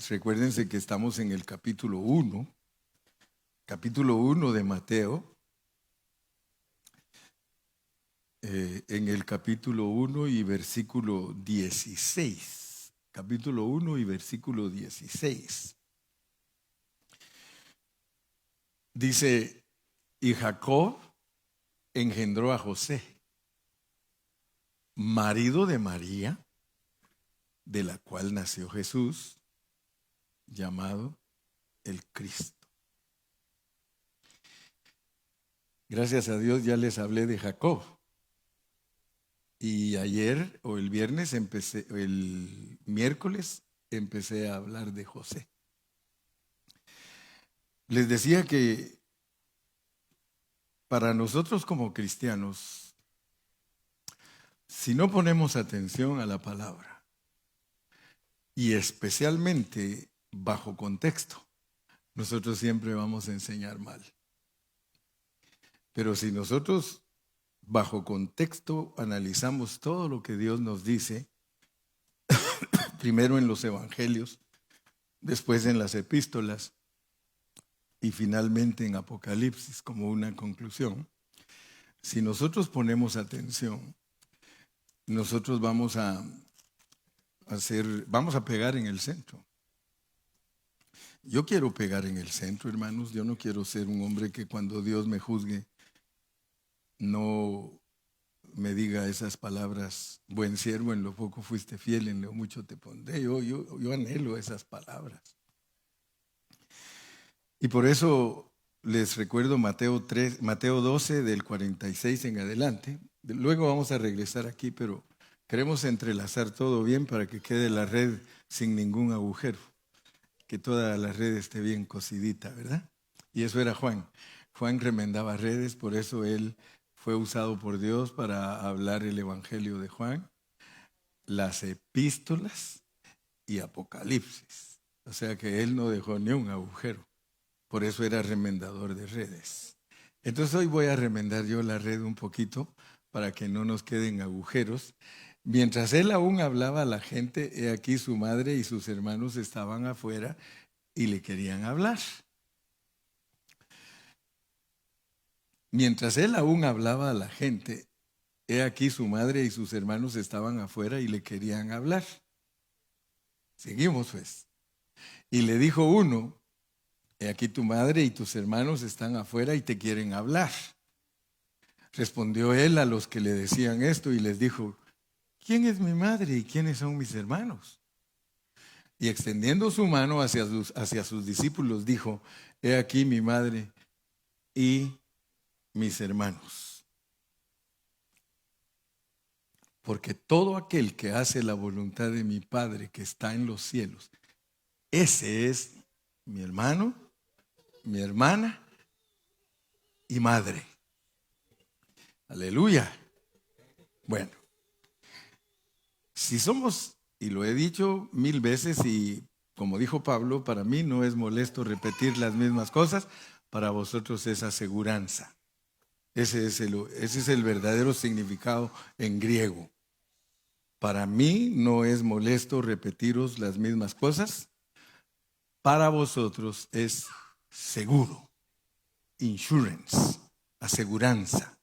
recuérdense que estamos en el capítulo 1 de Mateo, en el capítulo 1 y versículo 16. Capítulo 1 y versículo 16. Dice, y Jacob engendró a José, marido de María, de la cual nació Jesús, llamado el Cristo. Gracias a Dios ya les hablé de Jacob. Y ayer o el miércoles empecé a hablar de José. Les decía que para nosotros como cristianos, si no ponemos atención a la palabra, y especialmente bajo contexto, nosotros siempre vamos a enseñar mal. Pero si nosotros bajo contexto analizamos todo lo que Dios nos dice, primero en los evangelios, después en las epístolas y finalmente en Apocalipsis como una conclusión, si nosotros ponemos atención, nosotros vamos a pegar en el centro. Yo quiero pegar en el centro, hermanos. Yo no quiero ser un hombre que cuando Dios me juzgue no me diga esas palabras: buen siervo, en lo poco fuiste fiel, en lo mucho te pondré. Yo anhelo esas palabras. Y por eso les recuerdo Mateo 12 del 46 en adelante. Luego vamos a regresar aquí, pero queremos entrelazar todo bien para que quede la red sin ningún agujero, que toda la red esté bien cosidita, ¿verdad? Y eso era Juan. Juan remendaba redes, por eso él fue usado por Dios para hablar el evangelio de Juan, las epístolas y Apocalipsis. O sea que él no dejó ni un agujero. Por eso era remendador de redes. Entonces hoy voy a remendar yo la red un poquito para que no nos queden agujeros. Mientras él aún hablaba a la gente, he aquí su madre y sus hermanos estaban afuera y le querían hablar. Mientras él aún hablaba a la gente, he aquí su madre y sus hermanos estaban afuera y le querían hablar. Seguimos pues. Y le dijo uno: he aquí tu madre y tus hermanos están afuera y te quieren hablar. Respondió él a los que le decían esto y les dijo: ¿quién es mi madre y quiénes son mis hermanos? Y extendiendo su mano hacia sus discípulos dijo: he aquí mi madre y mis hermanos. Porque todo aquel que hace la voluntad de mi Padre que está en los cielos, ese es mi hermano, mi hermana y madre. Aleluya. Bueno, si somos, y lo he dicho 1000 veces, y como dijo Pablo, para mí no es molesto repetir las mismas cosas, para vosotros es aseguranza. Ese es el verdadero significado en griego. Para mí no es molesto repetiros las mismas cosas, para vosotros es seguro, insurance, aseguranza.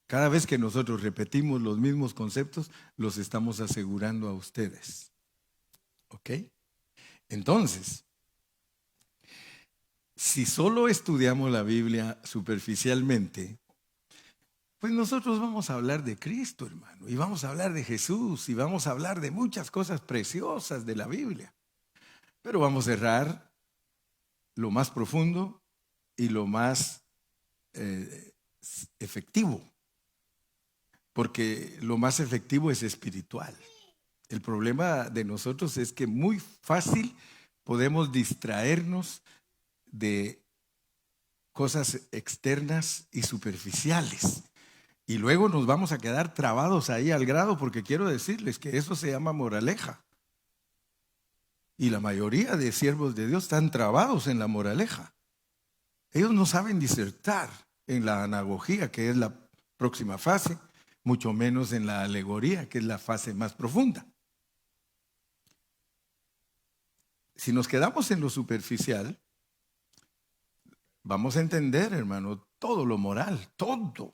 Cada vez que nosotros repetimos los mismos conceptos, los estamos asegurando a ustedes. ¿Ok? Entonces, si solo estudiamos la Biblia superficialmente, pues nosotros vamos a hablar de Cristo, hermano, y vamos a hablar de Jesús, y vamos a hablar de muchas cosas preciosas de la Biblia. Pero vamos a errar lo más profundo y lo más efectivo. Porque lo más efectivo es espiritual. El problema de nosotros es que muy fácil podemos distraernos de cosas externas y superficiales. Y luego nos vamos a quedar trabados ahí al grado, porque quiero decirles que eso se llama moraleja. Y la mayoría de siervos de Dios están trabados en la moraleja. Ellos no saben disertar en la anagogía, que es la próxima fase, mucho menos en la alegoría, que es la fase más profunda. si nos quedamos en lo superficial, vamos a entender, hermano, todo lo moral, todo.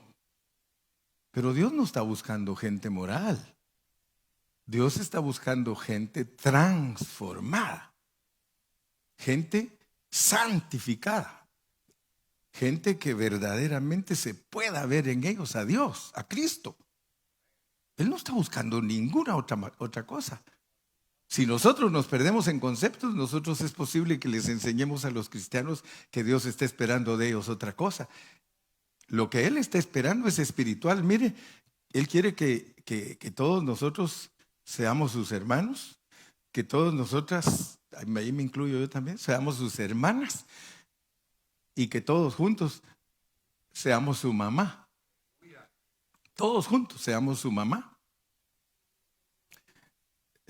Pero Dios no está buscando gente moral. Dios está buscando gente transformada, gente santificada, gente que verdaderamente se pueda ver en ellos a Dios, a Cristo. Él no está buscando ninguna otra cosa. Si nosotros nos perdemos en conceptos, nosotros es posible que les enseñemos a los cristianos que Dios está esperando de ellos otra cosa. Lo que Él está esperando es espiritual. Mire, Él quiere que todos nosotros seamos sus hermanos, que todos nosotras, ahí me incluyo yo también, seamos sus hermanas y que todos juntos seamos su mamá. Todos juntos seamos su mamá.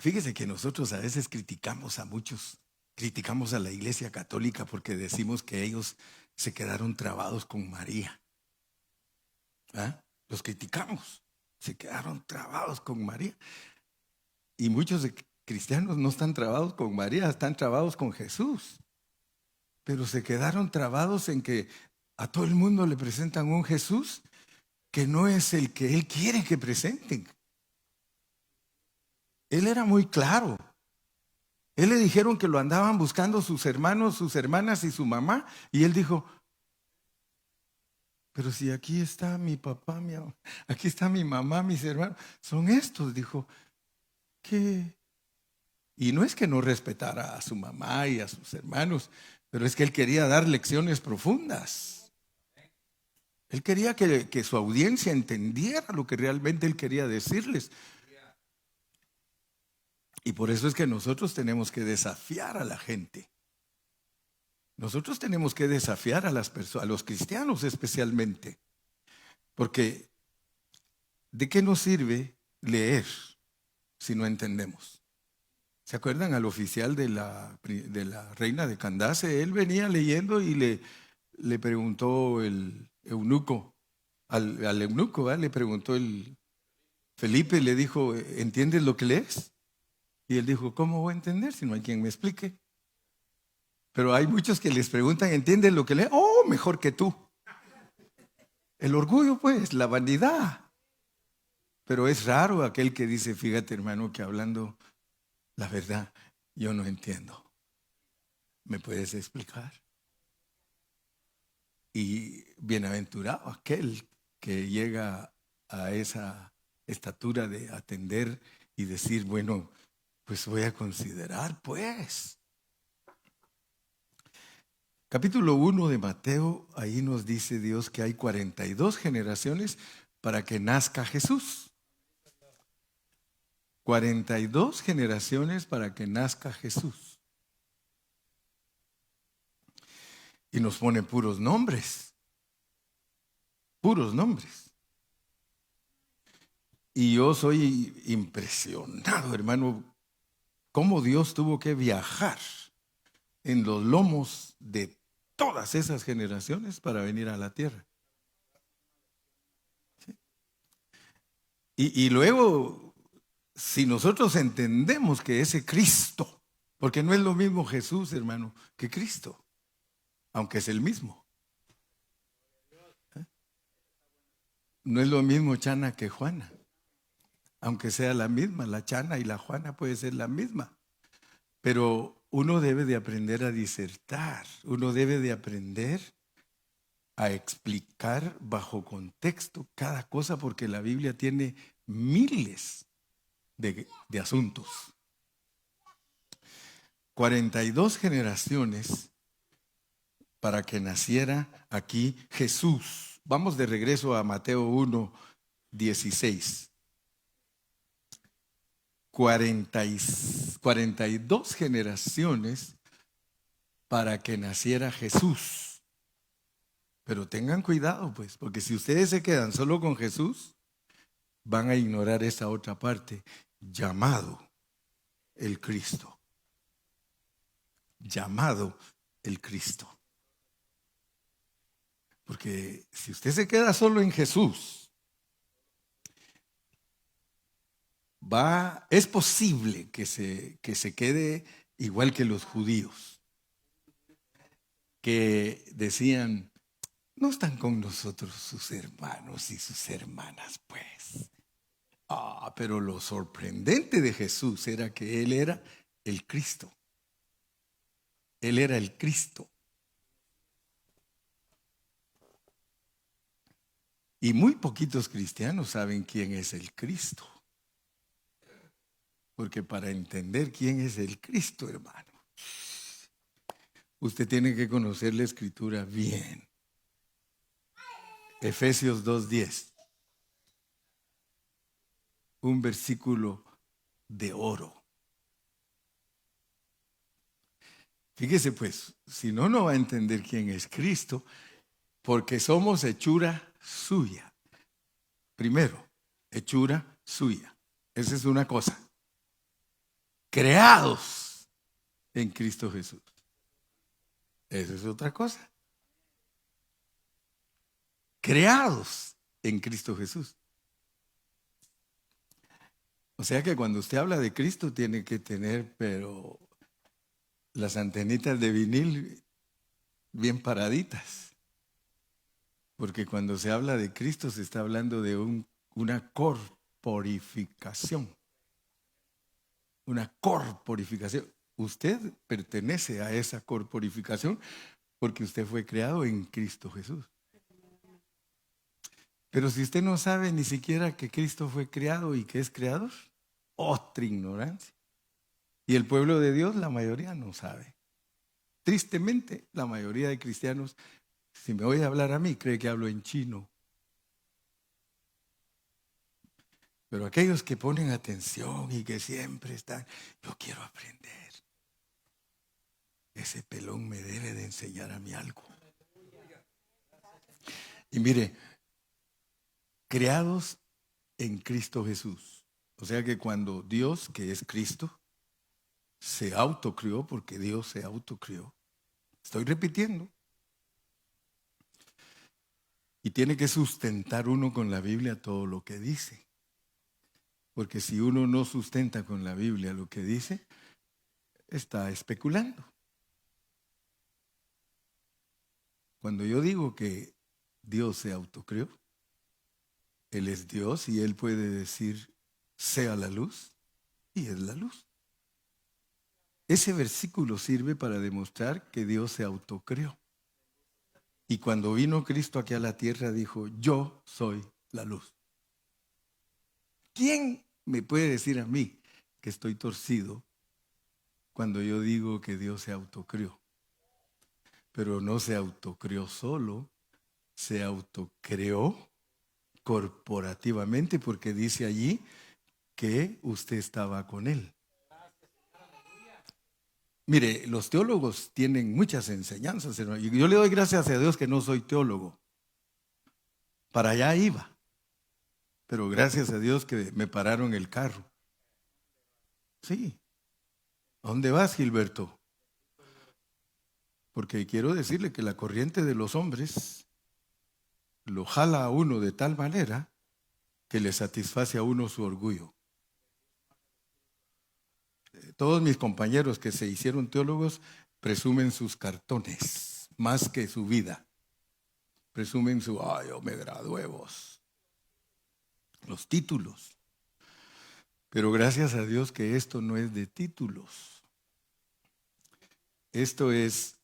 Fíjese que nosotros a veces criticamos a muchos, criticamos a la Iglesia Católica porque decimos que ellos se quedaron trabados con María. ¿Ah? Los criticamos, se quedaron trabados con María. Y muchos cristianos no están trabados con María, están trabados con Jesús. Pero se quedaron trabados en que a todo el mundo le presentan un Jesús que no es el que Él quiere que presenten. Él era muy claro. Él le dijeron que lo andaban buscando sus hermanos, sus hermanas y su mamá. Y Él dijo, pero si aquí está mi papá, aquí está mi mamá, mis hermanos, son estos, dijo. ¿Qué? Y no es que no respetara a su mamá y a sus hermanos, pero es que Él quería dar lecciones profundas. Él quería que su audiencia entendiera lo que realmente Él quería decirles. Y por eso es que nosotros tenemos que desafiar a la gente. Nosotros tenemos que desafiar a las personas, a los cristianos especialmente. Porque ¿de qué nos sirve leer si no entendemos? ¿Se acuerdan al oficial de la reina de Candace? Él venía leyendo y le preguntó el eunuco, al eunuco, ¿verdad? Le preguntó Felipe, le dijo, ¿entiendes lo que lees? Y él dijo, ¿cómo voy a entender si no hay quien me explique? Pero hay muchos que les preguntan, ¿entiendes lo que leen? Oh, mejor que tú. El orgullo, pues, la vanidad. Pero es raro aquel que dice, fíjate, hermano, que hablando la verdad, yo no entiendo. ¿Me puedes explicar? Y bienaventurado aquel que llega a esa estatura de atender y decir, bueno, pues voy a considerar, pues. Capítulo 1 de Mateo, ahí nos dice Dios que hay 42 generaciones para que nazca Jesús. 42 generaciones para que nazca Jesús. Y nos pone puros nombres. Puros nombres. Y yo soy impresionado, hermano, cómo Dios tuvo que viajar en los lomos de todas esas generaciones para venir a la tierra. ¿Sí? Y luego, si nosotros entendemos que ese Cristo, porque no es lo mismo Jesús, hermano, que Cristo, aunque es el mismo. ¿Eh? No es lo mismo Chana que Juana, aunque sea la misma, la Chana y la Juana puede ser la misma. Pero uno debe de aprender a disertar, uno debe de aprender a explicar bajo contexto cada cosa, porque la Biblia tiene miles de asuntos. 42 generaciones para que naciera aquí Jesús. Vamos de regreso a Mateo 1, 16. 42 generaciones para que naciera Jesús. Pero tengan cuidado, pues, porque si ustedes se quedan solo con Jesús, van a ignorar esa otra parte, llamado el Cristo. Llamado el Cristo. Porque si usted se queda solo en Jesús, es posible que se quede igual que los judíos, que decían, no están con nosotros sus hermanos y sus hermanas, pues. Pero lo sorprendente de Jesús era que Él era el Cristo. Él era el Cristo. Y muy poquitos cristianos saben quién es el Cristo. Porque para entender quién es el Cristo, hermano, usted tiene que conocer la Escritura bien. Efesios 2:10. Un versículo de oro. Fíjese pues, si no, no va a entender quién es Cristo, porque somos hechura suya. Primero, hechura suya. Esa es una cosa. Creados en Cristo Jesús. Esa es otra cosa. Creados en Cristo Jesús. O sea que cuando usted habla de Cristo tiene que tener, pero las antenitas de vinil bien paraditas. Porque cuando se habla de Cristo se está hablando de una corporificación. Una corporificación. Usted pertenece a esa corporificación porque usted fue creado en Cristo Jesús. Pero si usted no sabe ni siquiera que Cristo fue creado y que es creador, otra ignorancia. Y el pueblo de Dios, la mayoría no sabe. Tristemente, la mayoría de cristianos, si me oye hablar a mí, cree que hablo en chino. Pero aquellos que ponen atención y que siempre están, yo quiero aprender. Ese pelón me debe de enseñar a mí algo. Y mire, creados en Cristo Jesús. O sea que cuando Dios, que es Cristo, se autocrió, porque Dios se autocrió. Estoy repitiendo. Y tiene que sustentar uno con la Biblia todo lo que dice. Porque si uno no sustenta con la Biblia lo que dice, está especulando. Cuando yo digo que Dios se autocrió, Él es Dios y Él puede decir, sea la luz, y es la luz. Ese versículo sirve para demostrar que Dios se autocreó. Y cuando vino Cristo aquí a la tierra dijo, yo soy la luz. ¿Quién me puede decir a mí que estoy torcido cuando yo digo que Dios se autocreó? Pero no se autocreó solo, se autocreó corporativamente, porque dice allí que usted estaba con Él. Mire, los teólogos tienen muchas enseñanzas, hermano. Y yo le doy gracias a Dios que no soy teólogo. Para allá iba. Pero gracias a Dios que me pararon el carro. Sí. ¿A dónde vas, Gilberto? Porque quiero decirle que la corriente de los hombres lo jala a uno de tal manera que le satisface a uno su orgullo. Todos mis compañeros que se hicieron teólogos presumen sus cartones más que su vida. Presumen yo me gradué vos. Los títulos. Pero gracias a Dios que esto no es de títulos. Esto es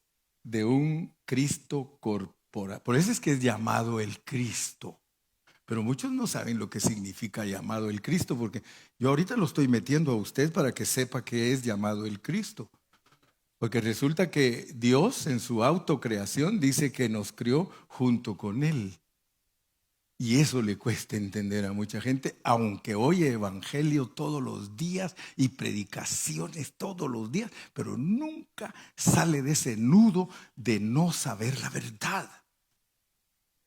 de un Cristo corporal. Por eso es que es llamado el Cristo. Pero muchos no saben lo que significa llamado el Cristo, porque yo ahorita lo estoy metiendo a usted para que sepa qué es llamado el Cristo. Porque resulta que Dios en su autocreación dice que nos crió junto con Él. Y eso le cuesta entender a mucha gente, aunque oye evangelio todos los días y predicaciones todos los días, pero nunca sale de ese nudo de no saber la verdad.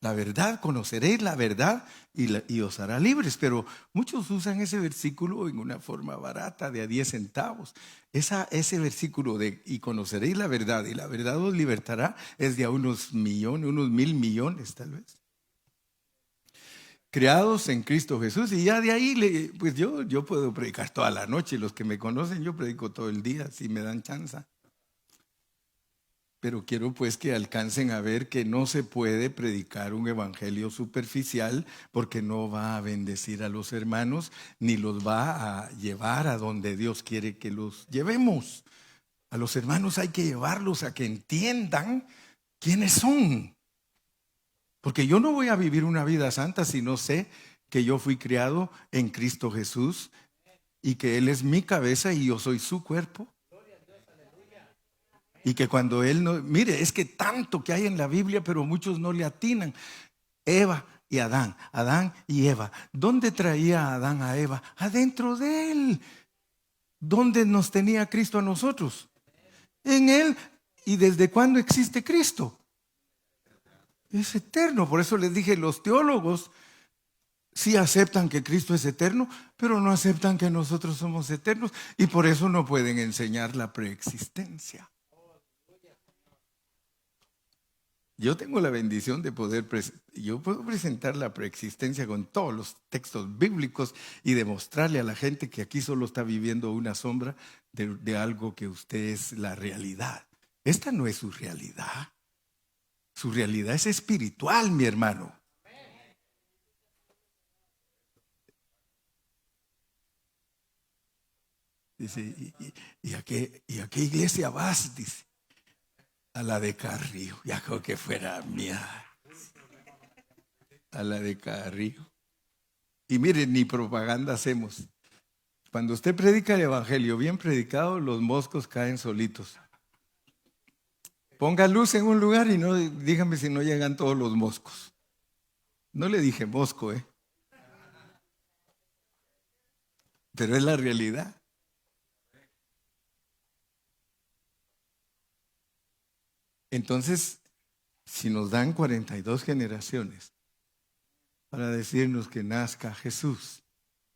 La verdad, conoceréis la verdad y os hará libres. Pero muchos usan ese versículo en una forma barata de a 10 centavos. Ese versículo de y conoceréis la verdad y la verdad os libertará es de a unos millones, unos 1,000 millones tal vez. Creados en Cristo Jesús. Y ya de ahí, pues yo puedo predicar toda la noche. Los que me conocen, yo predico todo el día, si me dan chance. Pero quiero pues que alcancen a ver que no se puede predicar un evangelio superficial porque no va a bendecir a los hermanos ni los va a llevar a donde Dios quiere que los llevemos. A los hermanos hay que llevarlos a que entiendan quiénes son. Porque yo no voy a vivir una vida santa si no sé que yo fui criado en Cristo Jesús y que Él es mi cabeza y yo soy su cuerpo. Y que cuando Él no... Mire, es que tanto que hay en la Biblia, pero muchos no le atinan. Eva y Adán, Adán y Eva. ¿Dónde traía Adán a Eva? Adentro de Él. ¿Dónde nos tenía Cristo a nosotros? En Él. ¿Y desde cuándo existe Cristo? Es eterno. Por eso les dije, los teólogos sí aceptan que Cristo es eterno, pero no aceptan que nosotros somos eternos. Y por eso no pueden enseñar la preexistencia. Yo tengo la bendición de yo puedo presentar la preexistencia con todos los textos bíblicos y demostrarle a la gente que aquí solo está viviendo una sombra de algo que usted es la realidad. Esta no es su realidad. Su realidad es espiritual, mi hermano. Dice, ¿y a qué iglesia vas? Dice, a la de Carrillo. Ya creo que fuera mía. A la de Carrillo. Y miren, ni propaganda hacemos. Cuando usted predica el evangelio bien predicado, los moscos caen solitos. Ponga luz en un lugar y no, dígame si no llegan todos los moscos. No le dije mosco, pero es la realidad. Entonces, si nos dan 42 generaciones para decirnos que nazca Jesús,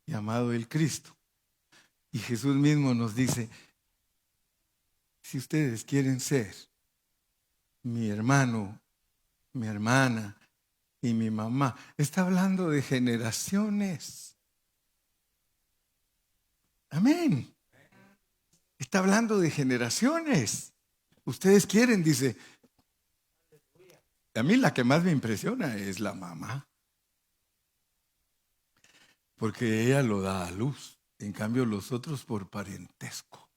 llamado el Cristo, y Jesús mismo nos dice, si ustedes quieren ser mi hermano, mi hermana y mi mamá, está hablando de generaciones. Amén. Está hablando de generaciones. Ustedes quieren, dice. A mí la que más me impresiona es la mamá. Porque ella lo da a luz. En cambio, los otros por parentesco.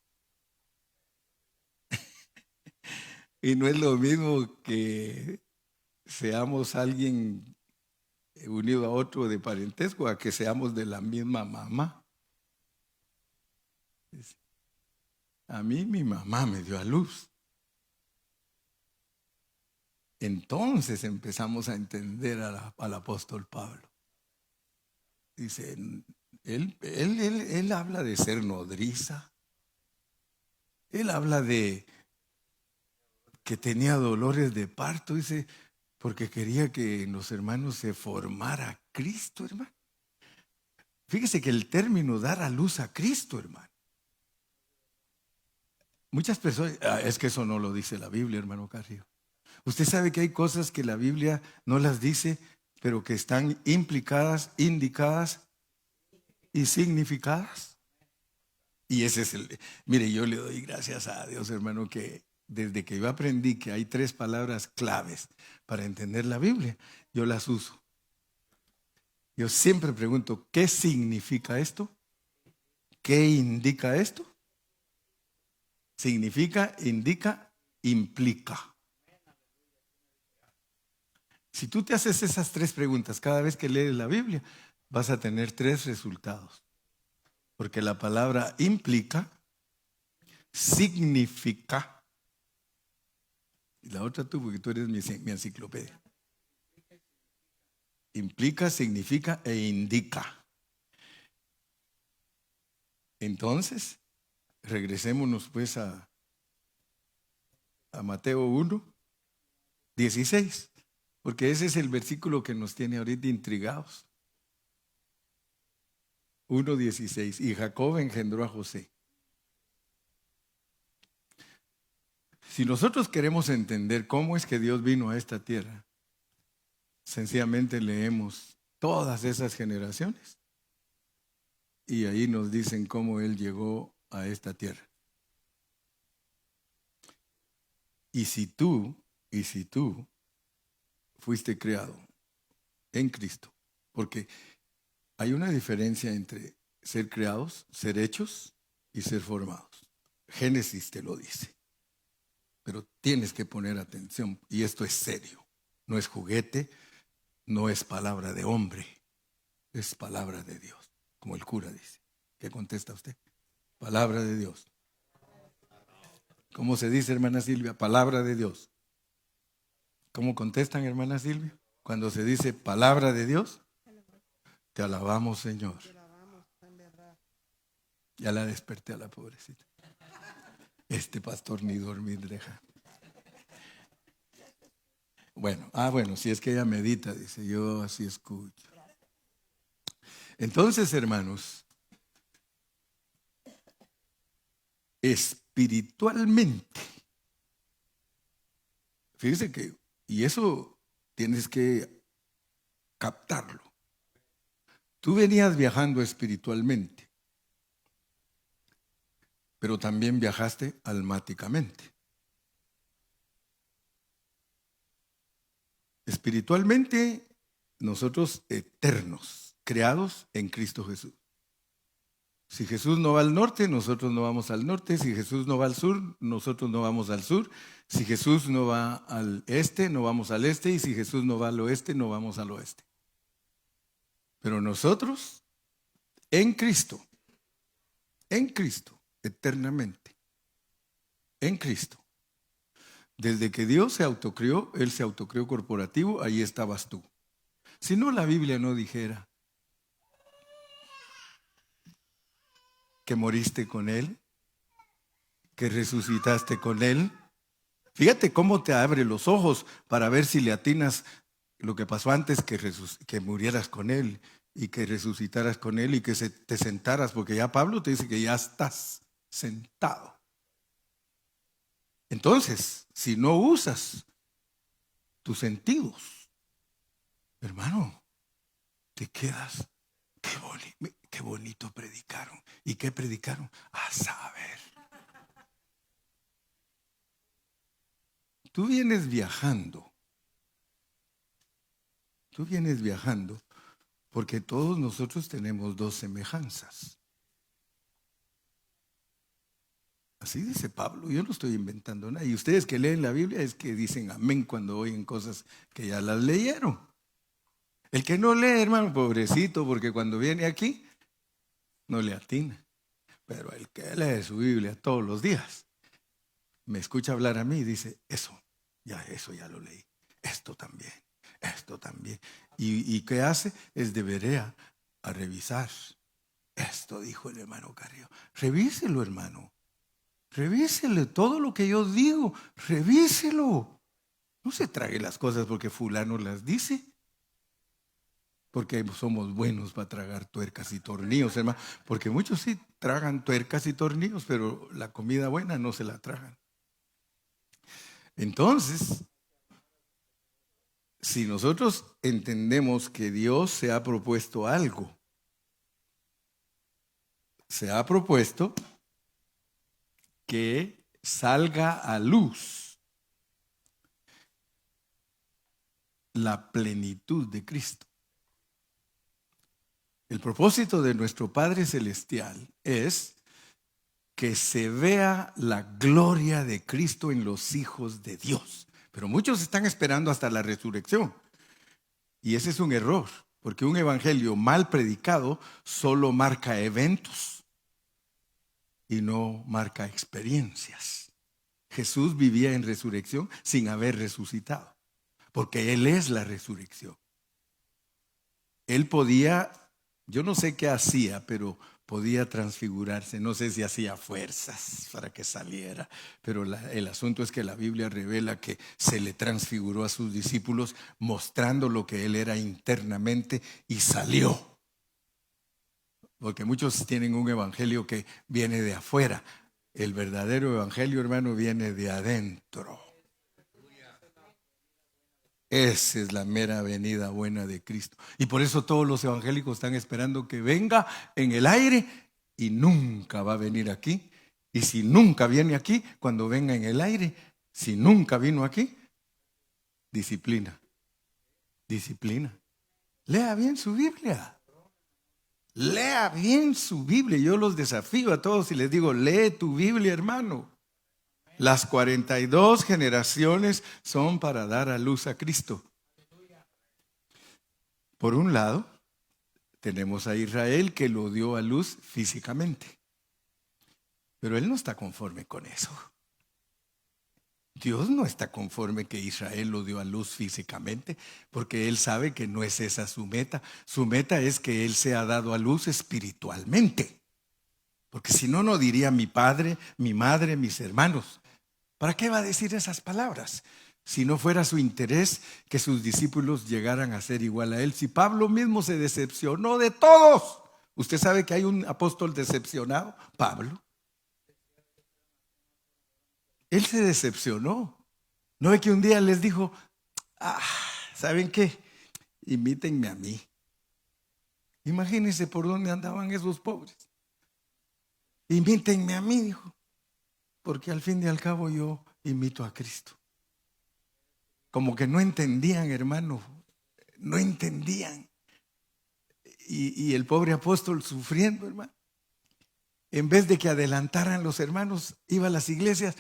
Y no es lo mismo que seamos alguien unido a otro de parentesco a que seamos de la misma mamá. A mí mi mamá me dio a luz. Entonces empezamos a entender al apóstol Pablo. Dice, él habla de ser nodriza. Él habla de que tenía dolores de parto, dice, porque quería que en los hermanos se formara Cristo, hermano. Fíjese que el término dar a luz a Cristo, hermano. Muchas personas, es que eso no lo dice la Biblia, hermano Carrillo. Usted sabe que hay cosas que la Biblia no las dice, pero que están implicadas, indicadas y significadas. Y ese es mire, yo le doy gracias a Dios, hermano, que desde que yo aprendí que hay 3 palabras claves para entender la Biblia, yo las uso. Yo siempre pregunto, ¿qué significa esto? ¿Qué indica esto? Significa, indica, implica. Si tú te haces esas 3 preguntas cada vez que lees la Biblia, vas a tener 3 resultados. Porque la palabra implica, significa, y la otra tú, porque tú eres mi enciclopedia. Implica, significa e indica. Entonces, regresémonos pues a Mateo 1, 16, porque ese es el versículo que nos tiene ahorita intrigados. 1:16, y Jacob engendró a José. Si nosotros queremos entender cómo es que Dios vino a esta tierra, sencillamente leemos todas esas generaciones. Y ahí nos dicen cómo Él llegó a esta tierra. Y si tú fuiste creado en Cristo, porque hay una diferencia entre ser creados, ser hechos y ser formados. Génesis te lo dice. Pero tienes que poner atención, y esto es serio. No es juguete, no es palabra de hombre, es palabra de Dios, como el cura dice. ¿Qué contesta usted? Palabra de Dios. ¿Cómo se dice, hermana Silvia? Palabra de Dios. ¿Cómo contestan, hermana Silvia? Cuando se dice palabra de Dios, te alabamos, Señor. Ya la desperté a la pobrecita. Este pastor ni dormir deja. Bueno, si es que ella medita, dice, yo así escucho. Entonces, hermanos, espiritualmente, fíjese que, y eso tienes que captarlo. Tú venías viajando espiritualmente, pero también viajaste almáticamente. Espiritualmente, nosotros eternos, creados en Cristo Jesús. Si Jesús no va al norte, nosotros no vamos al norte. Si Jesús no va al sur, nosotros no vamos al sur. Si Jesús no va al este, no vamos al este. Y si Jesús no va al oeste, no vamos al oeste. Pero nosotros, en Cristo, eternamente, en Cristo. Desde que Dios se autocrió, Él se autocrió corporativo, ahí estabas tú. Si no, la Biblia no dijera que moriste con Él, que resucitaste con Él. Fíjate cómo te abre los ojos para ver si le atinas lo que pasó antes, que murieras con Él y que resucitaras con Él y que te sentaras, porque ya Pablo te dice que ya estás sentado. Entonces, si no usas tus sentidos, hermano, te quedas, qué bonito predicaron. ¿Y qué predicaron? A saber. Tú vienes viajando porque todos nosotros tenemos dos semejanzas. Así dice Pablo, yo no estoy inventando nada. Y ustedes que leen la Biblia es que dicen amén cuando oyen cosas que ya las leyeron. El que no lee, hermano, pobrecito, porque cuando viene aquí no le atina. Pero el que lee su Biblia todos los días, me escucha hablar a mí y dice, eso ya lo leí. Esto también. ¿Y qué hace? Es de verea a revisar. Esto dijo el hermano Carrillo. Revíselo, hermano. Revíselo, todo lo que yo digo, revíselo. No se trague las cosas porque fulano las dice. Porque somos buenos para tragar tuercas y tornillos, hermano. Porque muchos sí tragan tuercas y tornillos, pero la comida buena no se la tragan. Entonces, si nosotros entendemos que Dios se ha propuesto algo, se ha propuesto que salga a luz la plenitud de Cristo. El propósito de nuestro Padre Celestial es que se vea la gloria de Cristo en los hijos de Dios. Pero muchos están esperando hasta la resurrección. Y ese es un error, porque un evangelio mal predicado solo marca eventos y no marca experiencias. Jesús vivía en resurrección sin haber resucitado, porque Él es la resurrección. Él podía, yo no sé qué hacía, pero podía transfigurarse. No sé si hacía fuerzas para que saliera, pero el asunto es que la Biblia revela que se le transfiguró a sus discípulos mostrando lo que Él era internamente y salió. Porque muchos tienen un evangelio que viene de afuera. El verdadero evangelio, hermano, viene de adentro. Esa es la mera venida buena de Cristo. Y por eso todos los evangélicos están esperando que venga en el aire y nunca va a venir aquí. Y si nunca viene aquí, cuando venga en el aire, si nunca vino aquí, disciplina, disciplina. Lea bien su Biblia. Lea bien su Biblia. Yo los desafío a todos y les digo, lee tu Biblia, hermano. Las 42 generaciones son para dar a luz a Cristo. Por un lado, tenemos a Israel que lo dio a luz físicamente. Pero él no está conforme con eso. Dios no está conforme que Israel lo dio a luz físicamente, porque Él sabe que no es esa su meta. Su meta es que Él sea dado a luz espiritualmente. Porque si no, no diría mi padre, mi madre, mis hermanos. ¿Para qué va a decir esas palabras? Si no fuera su interés que sus discípulos llegaran a ser igual a Él. Si Pablo mismo se decepcionó de todos. ¿Usted sabe que hay un apóstol decepcionado? Pablo. Él se decepcionó. No es que un día les dijo, ¿saben qué? Imítenme a mí. Imagínense por dónde andaban esos pobres. Imítenme a mí, dijo. Porque al fin y al cabo yo imito a Cristo. Como que no entendían, hermano. No entendían. Y el pobre apóstol sufriendo, hermano. En vez de que adelantaran los hermanos, iba a las iglesias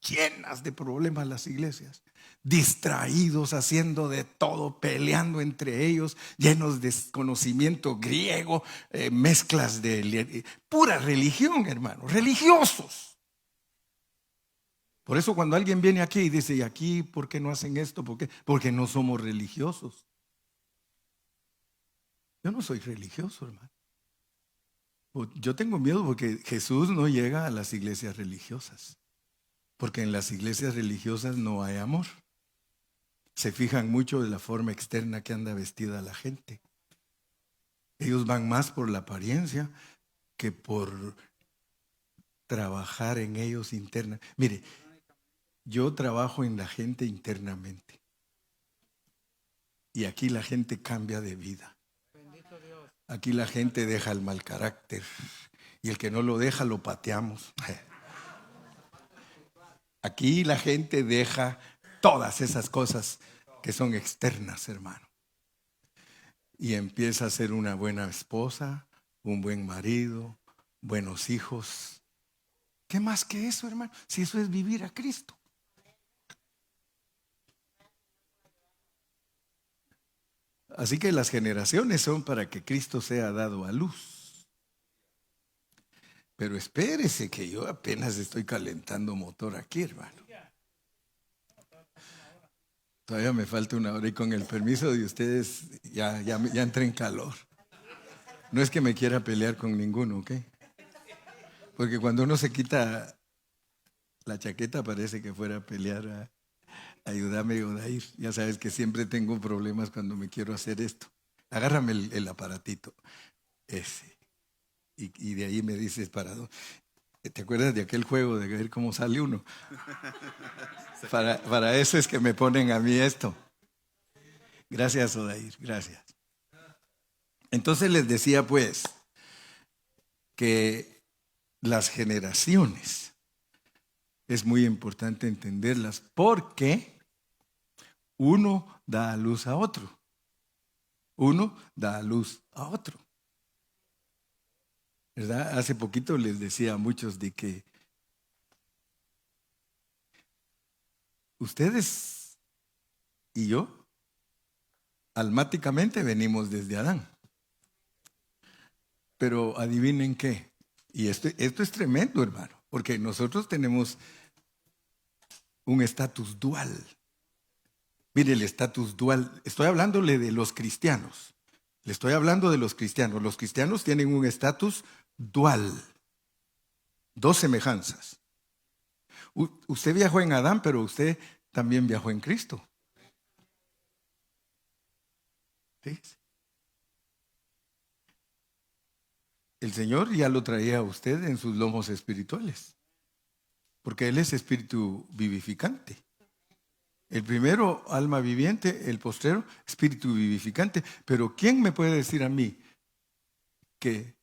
llenas de problemas las iglesias, distraídos, haciendo de todo, peleando entre ellos, llenos de conocimiento griego, mezclas de pura religión, hermano, religiosos. Por eso cuando alguien viene aquí y dice, ¿y aquí por qué no hacen esto? ¿Por qué? Porque no somos religiosos. Yo no soy religioso, hermano. Yo tengo miedo porque Jesús no llega a las iglesias religiosas. Porque en las iglesias religiosas no hay amor. Se fijan mucho de la forma externa que anda vestida la gente. Ellos van más por la apariencia que por trabajar en ellos interna. Mire, yo trabajo en la gente internamente. Y aquí la gente cambia de vida. Aquí la gente deja el mal carácter. Y el que no lo deja lo pateamos. Aquí la gente deja todas esas cosas que son externas, hermano. Y empieza a ser una buena esposa, un buen marido, buenos hijos. ¿Qué más que eso, hermano? Si eso es vivir a Cristo. Así que las generaciones son para que Cristo sea dado a luz. Pero espérese que yo apenas estoy calentando motor aquí, hermano. Todavía me falta una hora y con el permiso de ustedes ya entré en calor. No es que me quiera pelear con ninguno, ¿ok? Porque cuando uno se quita la chaqueta parece que fuera a pelear. Ayúdame, Odair. Ya sabes que siempre tengo problemas cuando me quiero hacer esto. Agárrame el aparatito. Ese. Y de ahí me dices parado. ¿Te acuerdas de aquel juego de ver cómo sale uno? Para eso es que me ponen a mí esto. Gracias, Odair. Gracias. Entonces les decía pues que las generaciones es muy importante entenderlas porque uno da a luz a otro. Uno da a luz a otro. ¿Verdad? Hace poquito les decía a muchos de que ustedes y yo almáticamente venimos desde Adán. Pero adivinen qué. Y esto es tremendo, hermano, porque nosotros tenemos un estatus dual. Mire, el estatus dual, estoy hablándole de los cristianos. Le estoy hablando de los cristianos. Los cristianos tienen un estatus dual. Dos semejanzas. Usted viajó en Adán, pero usted también viajó en Cristo. Fíjese. El Señor ya lo traía a usted en sus lomos espirituales, porque Él es espíritu vivificante. El primero, alma viviente; el postrero, espíritu vivificante. Pero ¿quién me puede decir a mí que,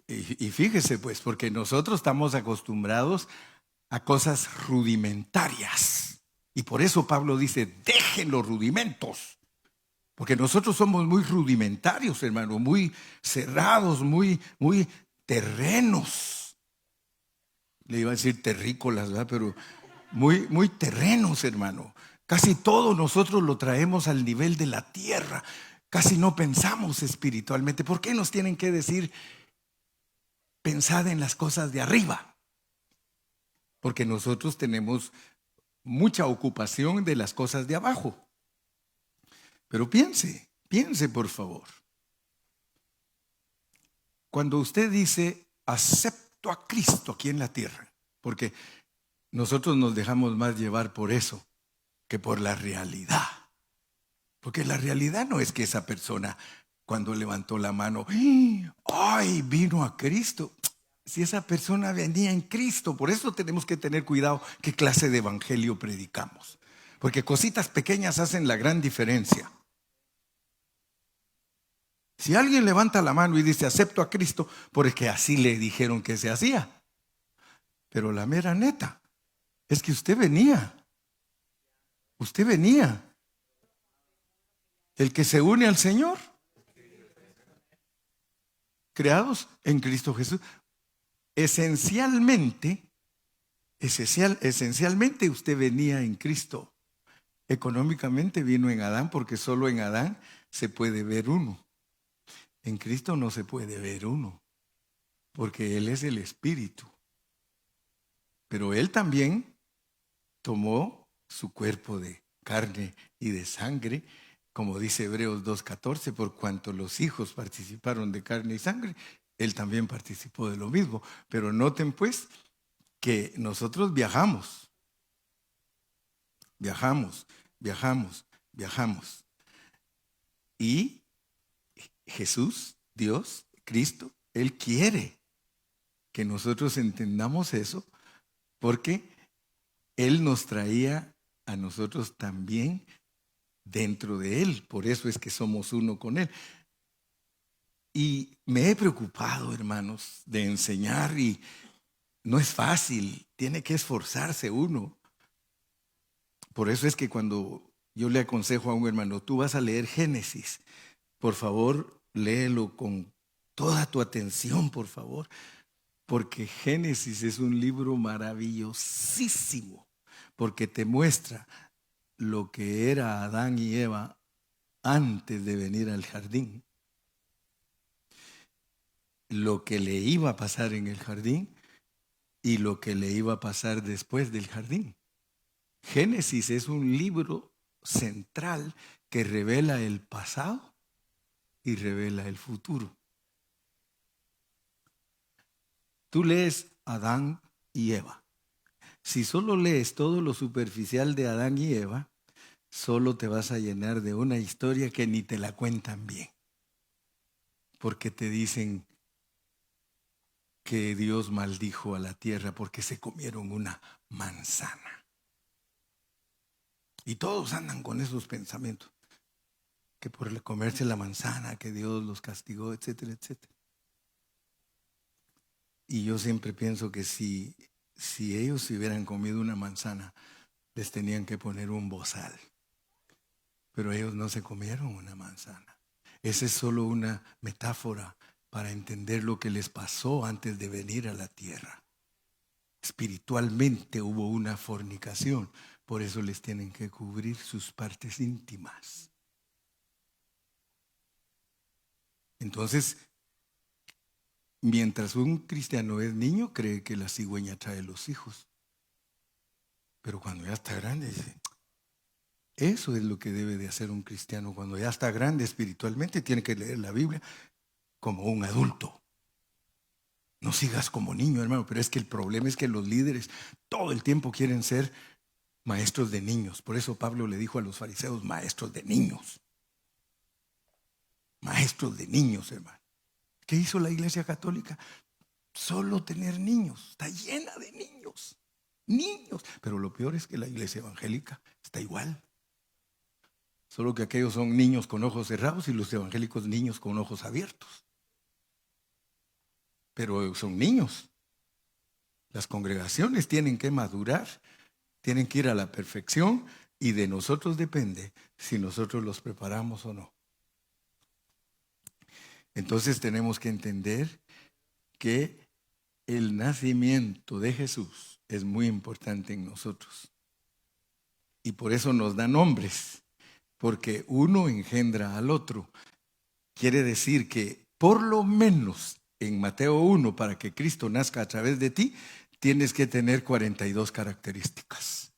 y fíjese pues, porque nosotros estamos acostumbrados a cosas rudimentarias. Y por eso Pablo dice, dejen los rudimentos. Porque nosotros somos muy rudimentarios, hermano, muy cerrados, muy terrenos. Le iba a decir terrícolas, ¿verdad? Pero muy terrenos, hermano. Casi todo nosotros lo traemos al nivel de la tierra. Casi no pensamos espiritualmente. ¿Por qué nos tienen que decir, pensad en las cosas de arriba? Porque nosotros tenemos mucha ocupación de las cosas de abajo. Pero piense por favor. Cuando usted dice, acepto a Cristo aquí en la tierra, porque nosotros nos dejamos más llevar por eso que por la realidad. Porque la realidad no es que esa persona, cuando levantó la mano, ¡ay, vino a Cristo! Si esa persona venía en Cristo, por eso tenemos que tener cuidado qué clase de evangelio predicamos. Porque cositas pequeñas hacen la gran diferencia. Si alguien levanta la mano y dice, acepto a Cristo, porque así le dijeron que se hacía. Pero la mera neta es que usted venía. Usted venía. El que se une al Señor, creados en Cristo Jesús. Esencialmente usted venía en Cristo. Económicamente vino en Adán, porque solo en Adán se puede ver uno. En Cristo no se puede ver uno, porque Él es el Espíritu. Pero Él también tomó su cuerpo de carne y de sangre, como dice Hebreos 2:14, por cuanto los hijos participaron de carne y sangre, Él también participó de lo mismo. Pero noten pues que nosotros viajamos. Y Jesús, Dios, Cristo, Él quiere que nosotros entendamos eso, porque Él nos traía a nosotros también dentro de Él. Por eso es que somos uno con Él. Y me he preocupado, hermanos, de enseñar, y no es fácil, tiene que esforzarse uno. Por eso es que cuando yo le aconsejo a un hermano, tú vas a leer Génesis, por favor, léelo con toda tu atención, por favor, porque Génesis es un libro maravillosísimo, porque te muestra lo que era Adán y Eva antes de venir al jardín, lo que le iba a pasar en el jardín y lo que le iba a pasar después del jardín. Génesis es un libro central que revela el pasado y revela el futuro. Tú lees Adán y Eva. Si solo lees todo lo superficial de Adán y Eva, solo te vas a llenar de una historia que ni te la cuentan bien. Porque te dicen que Dios maldijo a la tierra porque se comieron una manzana. Y todos andan con esos pensamientos, que por el comerse la manzana, que Dios los castigó, etcétera, etcétera. Y yo siempre pienso que si ellos se hubieran comido una manzana, les tenían que poner un bozal. Pero ellos no se comieron una manzana. Esa es solo una metáfora para entender lo que les pasó antes de venir a la tierra. Espiritualmente hubo una fornicación, por eso les tienen que cubrir sus partes íntimas. Entonces, mientras un cristiano es niño, cree que la cigüeña trae los hijos. Pero cuando ya está grande, dice, eso es lo que debe de hacer un cristiano. Cuando ya está grande espiritualmente, tiene que leer la Biblia como un adulto. No sigas como niño, hermano. Pero es que el problema es que los líderes todo el tiempo quieren ser maestros de niños. Por eso Pablo le dijo a los fariseos, maestros de niños. Maestros de niños, hermano. ¿Qué hizo la Iglesia Católica? Solo tener niños. Está llena de niños. Niños. Pero lo peor es que la Iglesia Evangélica está igual. Solo que aquellos son niños con ojos cerrados y los evangélicos niños con ojos abiertos. Pero son niños. Las congregaciones tienen que madurar, tienen que ir a la perfección y de nosotros depende si nosotros los preparamos o no. Entonces tenemos que entender que el nacimiento de Jesús es muy importante en nosotros. Y por eso nos da nombres, porque uno engendra al otro. Quiere decir que por lo menos en Mateo 1, para que Cristo nazca a través de ti, tienes que tener 42 características.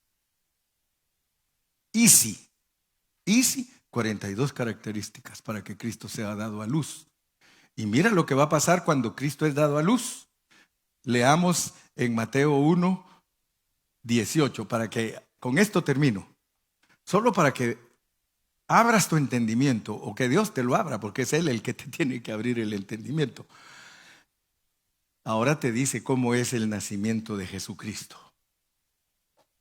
Easy, 42 características para que Cristo sea dado a luz. Y mira lo que va a pasar cuando Cristo es dado a luz. Leamos en Mateo 1, 18, para que con esto termino. Solo para que abras tu entendimiento, o que Dios te lo abra, porque es Él el que te tiene que abrir el entendimiento. Ahora te dice cómo es el nacimiento de Jesucristo.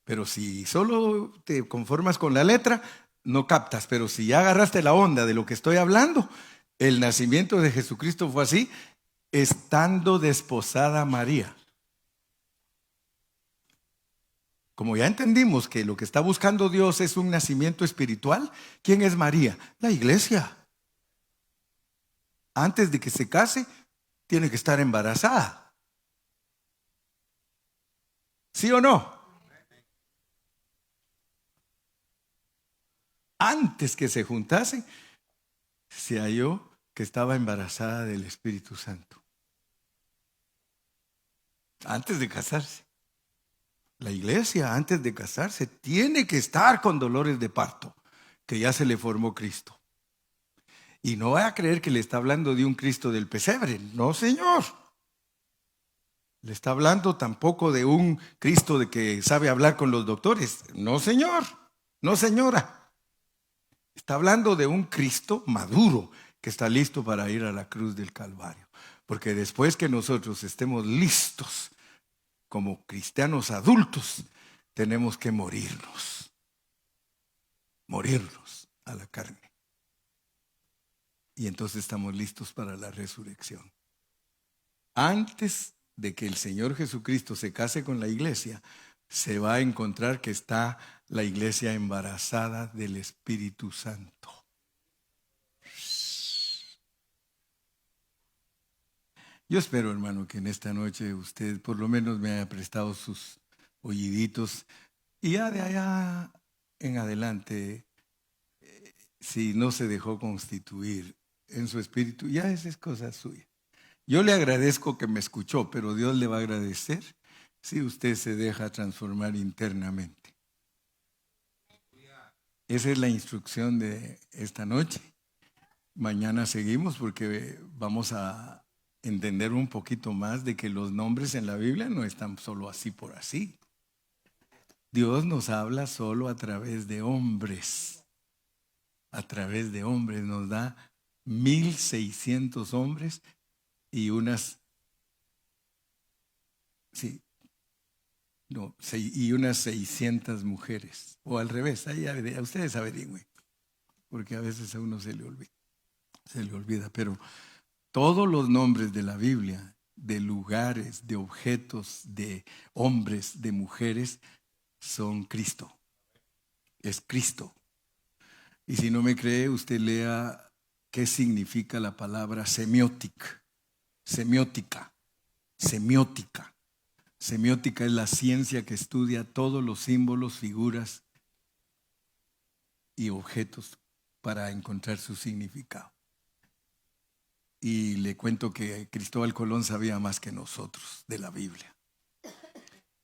Pero si solo te conformas con la letra, no captas. Pero si ya agarraste la onda de lo que estoy hablando, el nacimiento de Jesucristo fue así, estando desposada María. Como ya entendimos que lo que está buscando Dios es un nacimiento espiritual, ¿quién es María? La iglesia. Antes de que se case, tiene que estar embarazada. ¿Sí o no? Antes que se juntasen, se halló que estaba embarazada del Espíritu Santo. Antes de casarse. La iglesia, antes de casarse, tiene que estar con dolores de parto, que ya se le formó Cristo. Y no vaya a creer que le está hablando de un Cristo del pesebre. No, señor. Le está hablando tampoco de un Cristo de que sabe hablar con los doctores. No, señor. No, señora. Está hablando de un Cristo maduro que está listo para ir a la cruz del Calvario. Porque después que nosotros estemos listos como cristianos adultos, tenemos que morirnos a la carne. Y entonces estamos listos para la resurrección. Antes de que el Señor Jesucristo se case con la iglesia, se va a encontrar que está la iglesia embarazada del Espíritu Santo. Yo espero, hermano, que en esta noche usted por lo menos me haya prestado sus oíditos y ya de allá en adelante, si no se dejó constituir en su espíritu, ya esa es cosa suya. Yo le agradezco que me escuchó, pero Dios le va a agradecer si usted se deja transformar internamente. Esa es la instrucción de esta noche. Mañana seguimos porque vamos a entender un poquito más de que los nombres en la Biblia no están solo así por así. Dios nos habla solo a través de hombres. A través de hombres nos da 1,600 hombres y unas 600 mujeres. O al revés, ahí ustedes averigüen, porque a veces a uno se le olvida. Pero todos los nombres de la Biblia, de lugares, de objetos, de hombres, de mujeres, son Cristo. Es Cristo. Y si no me cree, usted lea qué significa la palabra semiótica. Semiótica. Semiótica es la ciencia que estudia todos los símbolos, figuras y objetos para encontrar su significado. Y le cuento que Cristóbal Colón sabía más que nosotros de la Biblia.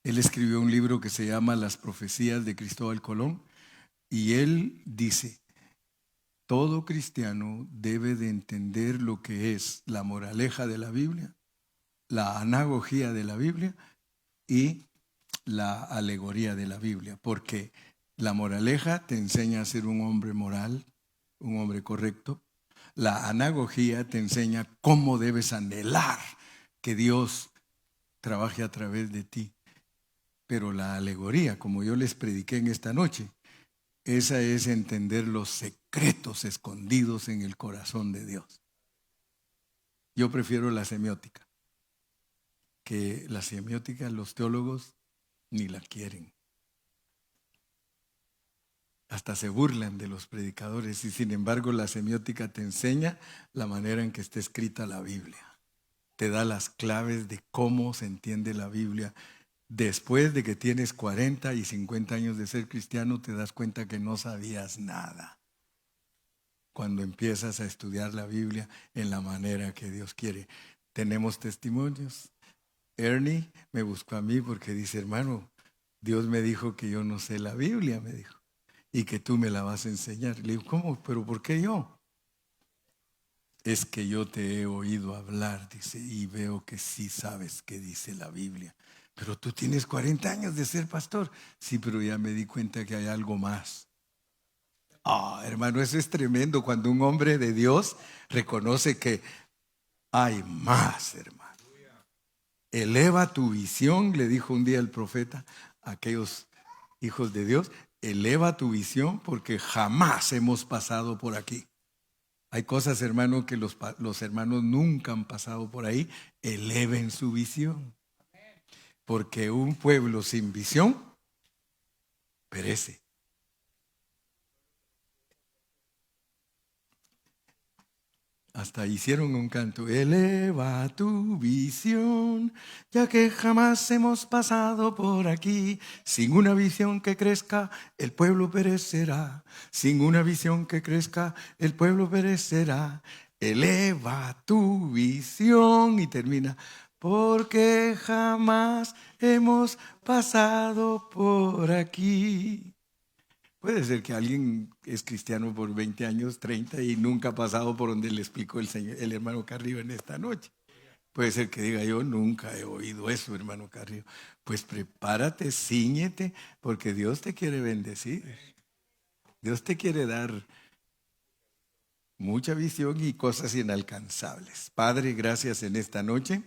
Él escribió un libro que se llama Las Profecías de Cristóbal Colón y él dice, todo cristiano debe de entender lo que es la moraleja de la Biblia, la anagogía de la Biblia y la alegoría de la Biblia, porque la moraleja te enseña a ser un hombre moral, un hombre correcto. La anagogía te enseña cómo debes anhelar que Dios trabaje a través de ti. Pero la alegoría, como yo les prediqué en esta noche, Esa es entender los secretos escondidos en el corazón de Dios. Yo prefiero la semiótica, que la semiótica los teólogos ni la quieren. Hasta se burlan de los predicadores y sin embargo la semiótica te enseña la manera en que está escrita la Biblia. Te da las claves de cómo se entiende la Biblia. Después de que tienes 40 y 50 años de ser cristiano, te das cuenta que no sabías nada. Cuando empiezas a estudiar la Biblia en la manera que Dios quiere. Tenemos testimonios. Ernie me buscó a mí porque dice, hermano, Dios me dijo que yo no sé la Biblia, me dijo, y que tú me la vas a enseñar. Le digo, ¿cómo? ¿Pero por qué yo? Es que yo te he oído hablar, dice, y veo que sí sabes qué dice la Biblia. Pero tú tienes 40 años de ser pastor. Sí, pero ya me di cuenta que hay algo más. Hermano, eso es tremendo cuando un hombre de Dios reconoce que hay más, hermano. Eleva tu visión, le dijo un día el profeta a aquellos hijos de Dios, eleva tu visión porque jamás hemos pasado por aquí. Hay cosas, hermano, que los hermanos nunca han pasado por ahí. Eleven su visión. Porque un pueblo sin visión perece. Hasta hicieron un canto. Eleva tu visión, ya que jamás hemos pasado por aquí. Sin una visión que crezca, el pueblo perecerá. Sin una visión que crezca, el pueblo perecerá. Eleva tu visión y termina. Porque jamás hemos pasado por aquí. Puede ser que alguien es cristiano por 20 años, 30 y nunca ha pasado por donde le explicó el hermano Carrillo en esta noche. Puede ser que diga, yo nunca he oído eso, hermano Carrillo. Pues prepárate, cíñete, porque Dios te quiere bendecir. Dios te quiere dar mucha visión y cosas inalcanzables. Padre, gracias en esta noche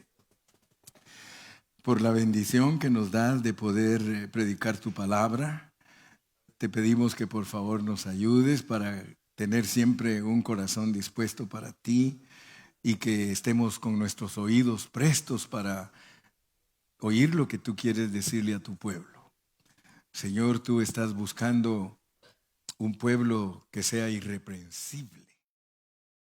por la bendición que nos das de poder predicar tu palabra. Te pedimos que por favor nos ayudes para tener siempre un corazón dispuesto para ti y que estemos con nuestros oídos prestos para oír lo que tú quieres decirle a tu pueblo. Señor, tú estás buscando un pueblo que sea irreprensible.